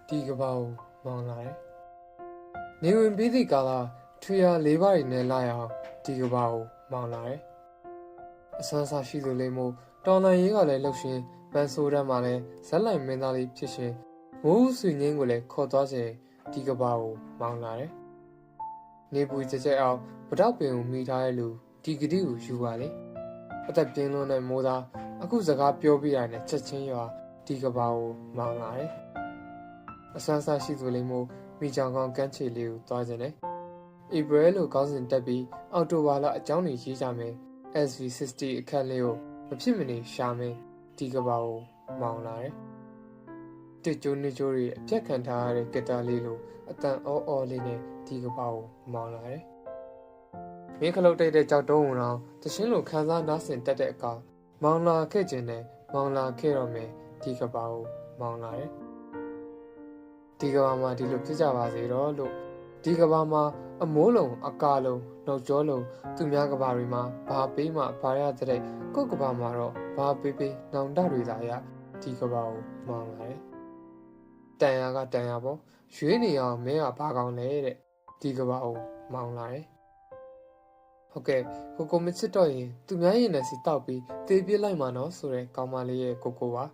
ဒီကဘာကိုမောင်းလာတယ်နေဝင်ပြီးသည့်ကာလထွေရလေးပါးတွေနဲ့လာရောက်ဒီကဘာကိုမောင်းလာတယ်အဆန်းစားရှိသူလေးမို့တော်လန်ရေးကလည်းလှုပ်ရှင်ပန်းဆိုးတန်းမှာလည်းဇက်လိုက်မင်းသားလေးဖြစ်ရှင်မိုးဆွေငင်းကိုလည်းခေါ်သွားခြင်းဒီကဘာကိုမောင်းလာတယ်နေပူကြကြအောင်ဗတောက်ပင်ကိုမိထားတဲ့လူဒီဂတိကိုယူပါလေအသက်ပြင်းလွန်းတဲ့မိုးသားအခုစကားပြောပြရတဲ့ချက်ချင်းရွာဒီကဘာကိုမောင်းလာတယ်အဆန်းစားရှိသူလေးမို့မိချောင်ကောင်ကန်းချေလေးကိုသွားခြင်းနဲ့ဧပြီလို့ခေါင်းစဉ်တက်ပြီးအောက်တိုဘာလအကြောင်းတွေရေးကြမယ် SV60 အခက်လေးကိုမဖြစ်မနေရှာမယ်ဒီကဘာကိုမောင်းလာတယ်တစ်ကျိုးနှစ်ကျိုးတွေအပြက်ခံထားရတဲ့ကစ်တာလေးလိုအတန်အော်လေးနဲ့ဒီကဘာကိုမောင်းလာတယ်မင်းခလုတ်တိတ်တဲ့ကြောက်တုံးဝင်အောင်တရှင်းလိုခန်းစားနားဆင်တက်တဲ့အခါမောင်းလာခဲ့ခြင်းနဲ့မောင်းလာခဲ့တော့မယ်ဒီကဘာကိုမောင်းလာတယ်ဒီကဘာမှာဒီလိုဖြစ်ကြပါစေတော့လို့ဒီကဘာမှာအမိုးလုံးအကာလုံးနှုတ်ကြောလုံးသူများကဘာတွေမှာဘာပေးမှဘာရတဲ့ကိုယ့်ကဘာမှာတော့ဘာပေးနောင်တတွေသာရဒီကဘာကိုမောင်းလာတယ်တန်ရာကတန်ရာပေါ့ရွေးနေအောင်မင်းကဘာကောင်းလဲတဲ့ဒီကဘာကိုမောင်းလာတယ်ဟုတ်ကဲ့ကိုမချစ်တော့ရင်သူများရင်နဲ့စီတောက်ပြီးတေးပြစ်လိုက်မှာနော်ဆိုတဲ့ကောင်မလေးရဲ့ကိုပါ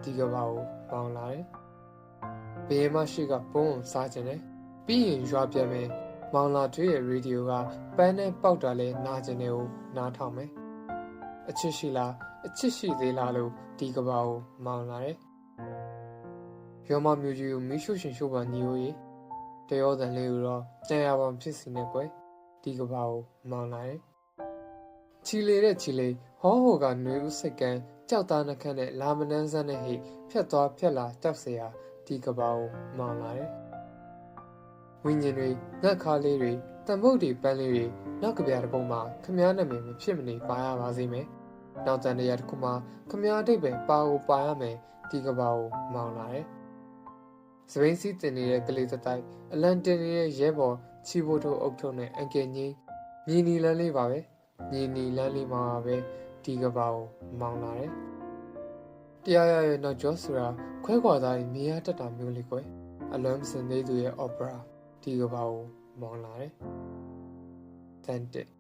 ဒီကဘာကိုမောင်းလာတယ်ဘေးမရှိကပုံစားခြင်းနဲ့ပြီးရင်ရွာပြန်မယ်မောင်လာထွေးရဲ့ရေဒီယိုကပန်းနဲ့ပေါက်တာလဲနာကျင်တယ်ကိုနားထောင်မယ်အချစ်ရှိလားအချစ်ရှိသေးလားလို့ဒီကဘာကိုမောင်လာတယ်ရောမမျိုးကြီးကိုမီးရှို့ရှင်ရှို့ပါညီကိုရေတရောတန်လေးကိုတော့တန်ရပါဖြစ်စီနေကွယ်ဒီကဘာကိုမောင်လာတယ်ချီလေတဲ့ချီလေဟောဟိုကနှွေဦးစိတ်ကန်းကြောက်သားနှခမ်းနဲ့လာမနှန်းစမ်းနဲ့ဟိဖြတ်သွားဖြတ်လာတောက်เสียဒီကဘာကိုမောင်လာတယ်ဝိညာဉ်တွေငတ်ခါလေးတွေတန်ဖုတ်တွေပန်းလေးတွေနောက်ကပြားတစ်ပုံမှာခမားနာမည်မဖြစ်မနေပါရပါစေမယ်နောက်တန်တရားတစ်ခုမှာခမားအတိတ်ပဲပါကိုပါရမယ်ဒီကဘာကိုမောင်လာတယ်စပိန်စီးတင်နေတဲ့ကလေးတိုက်အလန်တင်နေတဲ့ရဲဘော်ချီဘိုတိုအုပ်ထုံနဲ့အန်ကယ်ကြီးမြင်းနီလန်းလေးပါပဲမြင်းနီလန်းလေးမှာပဲဒီကဘာကိုမောင်လာတယ်တရားရရဲ့နောက်ကျောဆိုတာခွဲခွာသားမြင်ရတတ်တာမျိုးလေးကွယ်အလွမ်းစင်သေးသူရဲ့ opera ဒီကဘာကိုမောင်းလာတယ်တန်တက်